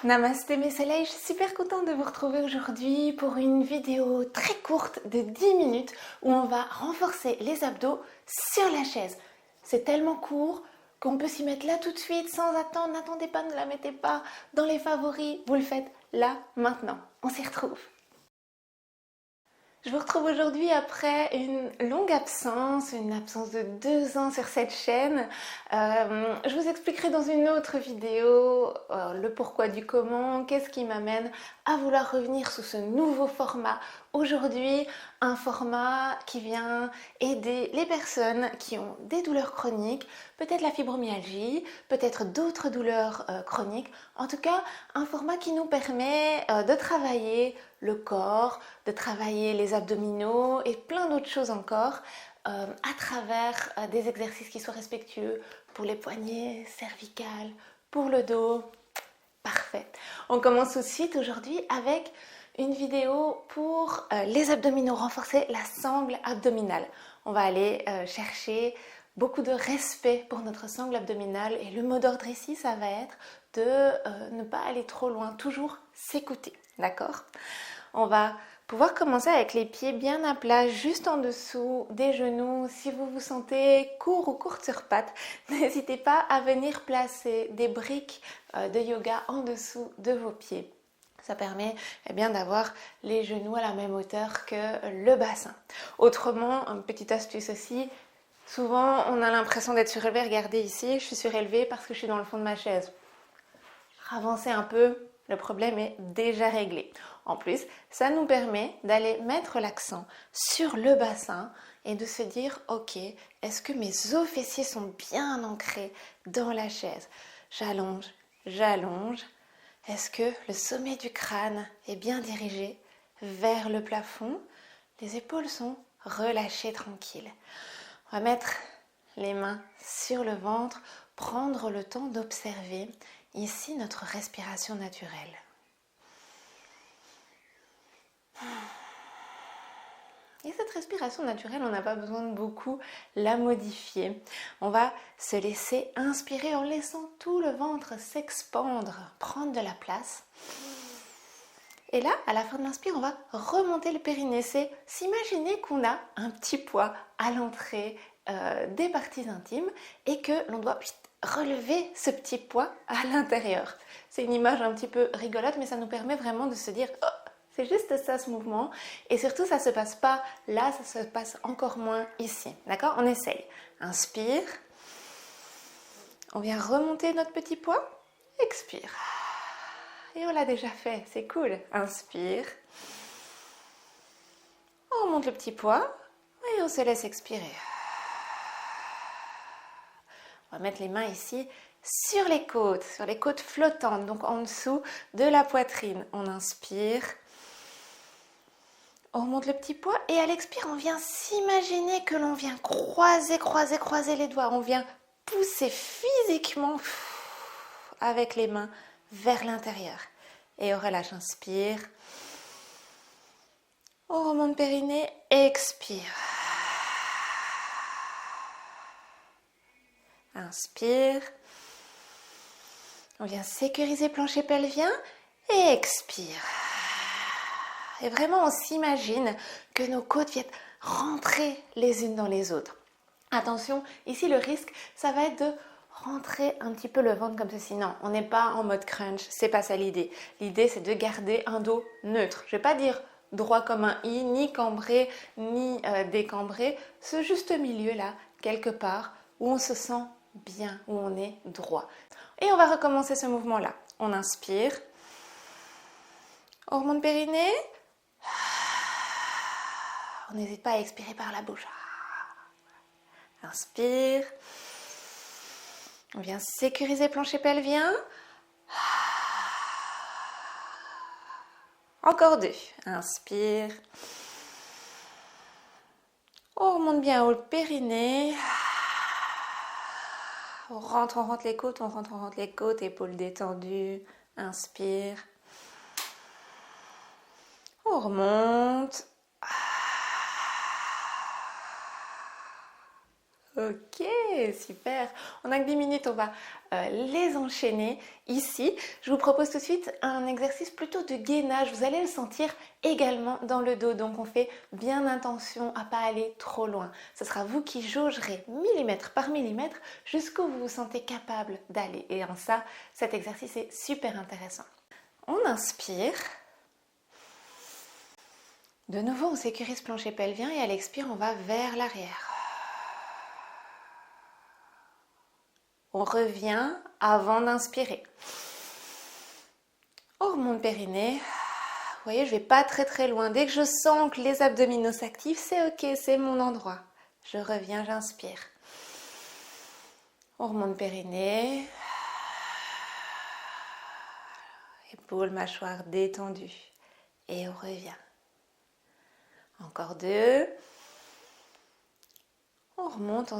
Namasté mes soleils, je suis super contente de vous retrouver aujourd'hui pour une vidéo très courte de 10 minutes où on va renforcer les abdos sur la chaise. C'est tellement court qu'on peut s'y mettre là tout de suite sans attendre. N'attendez pas, ne la mettez pas dans les favoris, vous le faites là, maintenant. On s'y retrouve. Je vous retrouve aujourd'hui après une longue absence, une absence de 2 ans sur cette chaîne. Je vous expliquerai dans une autre vidéo le pourquoi du comment, qu'est-ce qui m'amène à vouloir revenir sous ce nouveau format. Aujourd'hui, un format qui vient aider les personnes qui ont des douleurs chroniques, peut-être la fibromyalgie, peut-être d'autres douleurs chroniques. En tout cas, un format qui nous permet de travailler le corps, de travailler les abdominaux et plein d'autres choses encore à travers des exercices qui soient respectueux pour les poignets, cervicales, pour le dos. Parfait. On commence tout de suite aujourd'hui avec une vidéo pour les abdominaux, renforcer la sangle abdominale. On va aller chercher beaucoup de respect pour notre sangle abdominale et le mot d'ordre ici, ça va être de ne pas aller trop loin, toujours s'écouter, d'accord? On va pouvoir commencer avec les pieds bien à plat, juste en dessous des genoux. Si vous vous sentez court ou courte sur pattes, n'hésitez pas à venir placer des briques de yoga en dessous de vos pieds. Ça permet d'avoir les genoux à la même hauteur que le bassin. Autrement, une petite astuce aussi, souvent on a l'impression d'être surélevé. Regardez ici, je suis surélevée parce que je suis dans le fond de ma chaise. Avancez un peu, le problème est déjà réglé. En plus, ça nous permet d'aller mettre l'accent sur le bassin et de se dire, ok, est-ce que mes os fessiers sont bien ancrés dans la chaise? J'allonge, j'allonge. Est-ce que le sommet du crâne est bien dirigé vers le plafond? Les épaules sont relâchées, tranquilles. On va mettre les mains sur le ventre, prendre le temps d'observer ici notre respiration naturelle. Et cette respiration naturelle, on n'a pas besoin de beaucoup la modifier. On va se laisser inspirer en laissant tout le ventre s'expandre, prendre de la place. Et là, à la fin de l'inspire, on va remonter le périnée. C'est s'imaginer qu'on a un petit poids à l'entrée des parties intimes et que l'on doit relever ce petit poids à l'intérieur. C'est une image un petit peu rigolote, mais ça nous permet vraiment de se dire oh, c'est juste ça ce mouvement. Et surtout, ça ne se passe pas là, ça se passe encore moins ici. D'accord? On essaye. Inspire. On vient remonter notre petit poids. Expire. Et on l'a déjà fait, c'est cool. Inspire. On remonte le petit poids et on se laisse expirer. On va mettre les mains ici sur les côtes flottantes, donc en dessous de la poitrine. On inspire. On remonte le petit poids et à l'expire, on vient s'imaginer que l'on vient croiser les doigts. On vient pousser physiquement avec les mains vers l'intérieur. Et on relâche, inspire. On remonte périnée, expire. Inspire. On vient sécuriser plancher pelvien et expire. Et vraiment, on s'imagine que nos côtes viennent rentrer les unes dans les autres. Attention, ici le risque, ça va être de rentrer un petit peu le ventre comme ceci. Non, on n'est pas en mode crunch, c'est pas ça l'idée. L'idée, c'est de garder un dos neutre. Je vais pas dire droit comme un i, ni cambré, ni décambré. Ce juste milieu là, quelque part, où on se sent bien, où on est droit. Et on va recommencer ce mouvement là. On inspire. On remonte périnée. On n'hésite pas à expirer par la bouche. Inspire. On vient sécuriser plancher pelvien. Encore 2. Inspire. On remonte bien haut le périnée. On rentre les côtes, on rentre les côtes, épaules détendues. Inspire. On remonte. Ok, super. On a que 10 minutes, on va les enchaîner ici. Je vous propose tout de suite un exercice plutôt de gainage. Vous allez le sentir également dans le dos. Donc on fait bien attention à ne pas aller trop loin. Ce sera vous qui jaugerez millimètre par millimètre jusqu'où vous vous sentez capable d'aller. Et en ça, cet exercice est super intéressant. On inspire. De nouveau, on sécurise plancher pelvien et à l'expire, on va vers l'arrière. On revient avant d'inspirer. On remonte périnée. Vous voyez, je ne vais pas très loin. Dès que je sens que les abdominaux s'activent, c'est ok, c'est mon endroit. Je reviens, j'inspire. On remonte périnée. Épaules, mâchoire détendue. Et on revient. Encore 2. On remonte.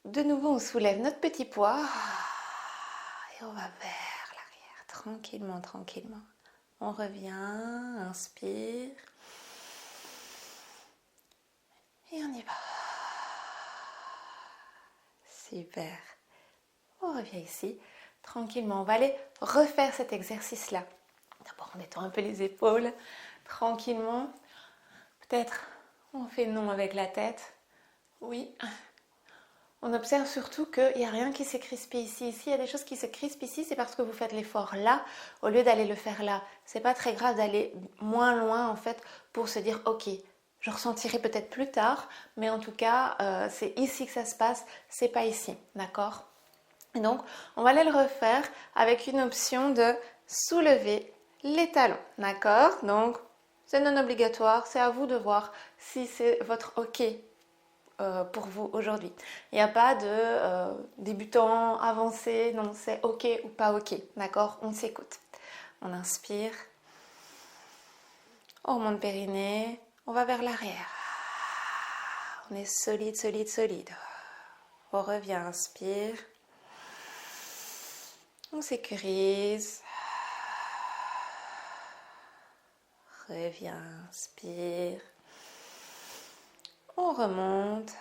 De nouveau, on soulève notre petit poids. Et on va vers l'arrière. Tranquillement, tranquillement. On revient. Inspire. Et on y va. Super. On revient ici. Tranquillement. On va aller refaire cet exercice-là. D'abord, on détend un peu les épaules. Tranquillement. Peut-être on fait non avec la tête. Oui. On observe surtout qu'il n'y a rien qui s'est crispé ici. Ici, il y a des choses qui se crispent ici, c'est parce que vous faites l'effort là, au lieu d'aller le faire là. C'est pas très grave d'aller moins loin, en fait, pour se dire, ok, je ressentirai peut-être plus tard, mais en tout cas, c'est ici que ça se passe, c'est pas ici, d'accord? Et donc, on va aller le refaire avec une option de soulever les talons, d'accord? Donc, c'est non obligatoire, c'est à vous de voir si c'est votre ok pour vous aujourd'hui. Il n'y a pas de débutant, avancé, non, c'est ok ou pas ok, d'accord? On s'écoute. On inspire, on remonte périnée, on va vers l'arrière. On est solide, solide, solide. On revient, inspire. On sécurise. Reviens, inspire. On remonte.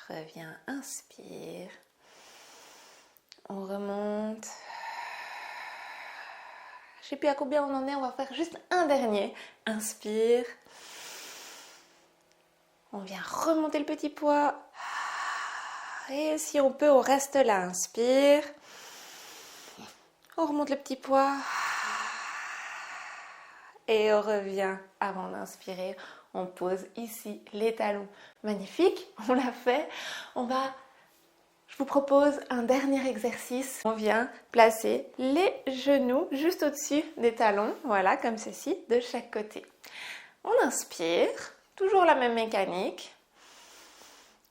Reviens, inspire. On remonte. Je ne sais plus à combien on en est, on va faire juste un dernier. Inspire. On vient remonter le petit poids. Et si on peut, on reste là. Inspire. On remonte le petit poids. Et on revient avant d'inspirer. On pose ici les talons. Magnifique, on l'a fait. Je vous propose un dernier exercice. On vient placer les genoux juste au-dessus des talons. Voilà, comme ceci, de chaque côté. On inspire, toujours la même mécanique.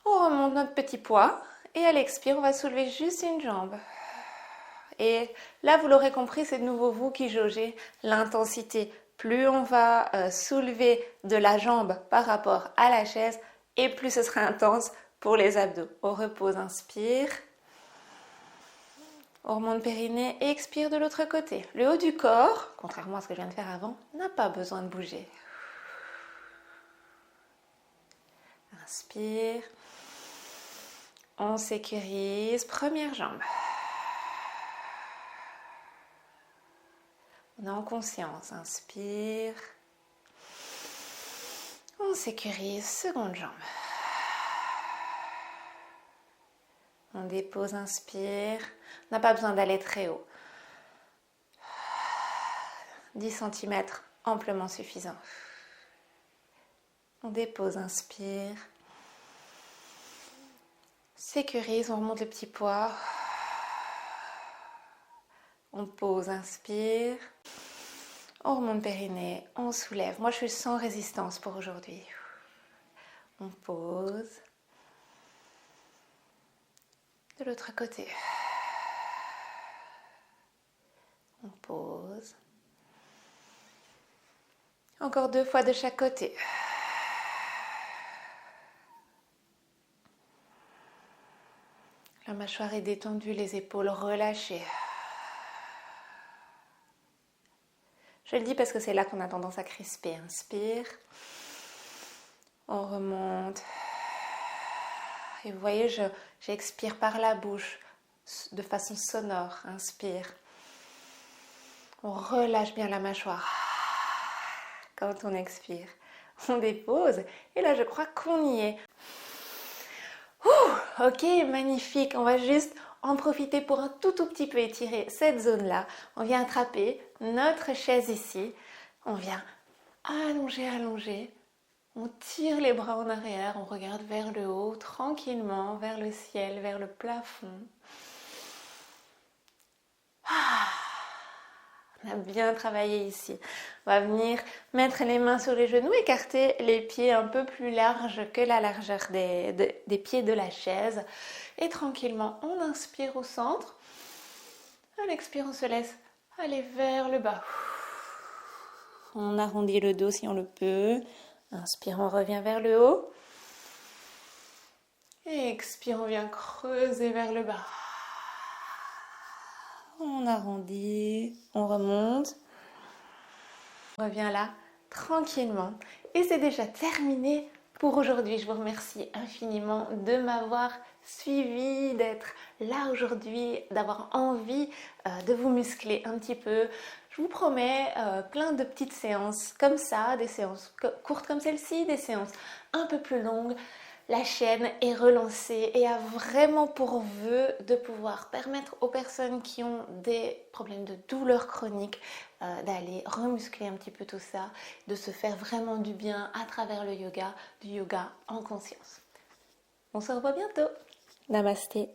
On remonte notre petit poids. Et à l'expire, on va soulever juste une jambe. Et là, vous l'aurez compris, c'est de nouveau vous qui jaugez l'intensité. Plus on va soulever de la jambe par rapport à la chaise, et plus ce sera intense pour les abdos. On repose, inspire. On remonte périnée et expire de l'autre côté. Le haut du corps, contrairement à ce que je viens de faire avant, n'a pas besoin de bouger. Inspire. On sécurise. Première jambe. On est en conscience. Inspire. On sécurise. Seconde jambe. On dépose, inspire. On n'a pas besoin d'aller très haut. 10 cm, amplement suffisant. On dépose, inspire. Sécurise, on remonte le petit poids. On pose, inspire. On remonte périnée, on soulève. Moi, je suis sans résistance pour aujourd'hui. On pose. De l'autre côté. On pose. Encore 2 fois de chaque côté. La mâchoire est détendue, les épaules relâchées. Je le dis parce que c'est là qu'on a tendance à crisper. Inspire. On remonte. Et vous voyez, j'expire par la bouche de façon sonore. Inspire. On relâche bien la mâchoire. Quand on expire, on dépose. Et là, je crois qu'on y est. Ok, magnifique. On va juste en profiter pour un tout petit peu étirer cette zone-là. On vient attraper notre chaise ici. On vient allonger. On tire les bras en arrière. On regarde vers le haut, tranquillement, vers le ciel, vers le plafond. On a bien travaillé ici. On va venir mettre les mains sur les genoux, écarter les pieds un peu plus larges que la largeur des pieds de la chaise. Et tranquillement, on inspire au centre. À l'expire, on se laisse aller vers le bas. On arrondit le dos si on le peut. Inspire, on revient vers le haut. Et expire, on vient creuser vers le bas. On arrondit, on remonte. On revient là tranquillement. Et c'est déjà terminé pour aujourd'hui. Je vous remercie infiniment de m'avoir suivi, d'être là aujourd'hui, d'avoir envie de vous muscler un petit peu. Je vous promets plein de petites séances comme ça, des séances courtes comme celle-ci, des séances un peu plus longues. La chaîne est relancée et a vraiment pour vœu de pouvoir permettre aux personnes qui ont des problèmes de douleurs chroniques d'aller remuscler un petit peu tout ça, de se faire vraiment du bien à travers le yoga, du yoga en conscience. On se revoit bientôt. Namasté.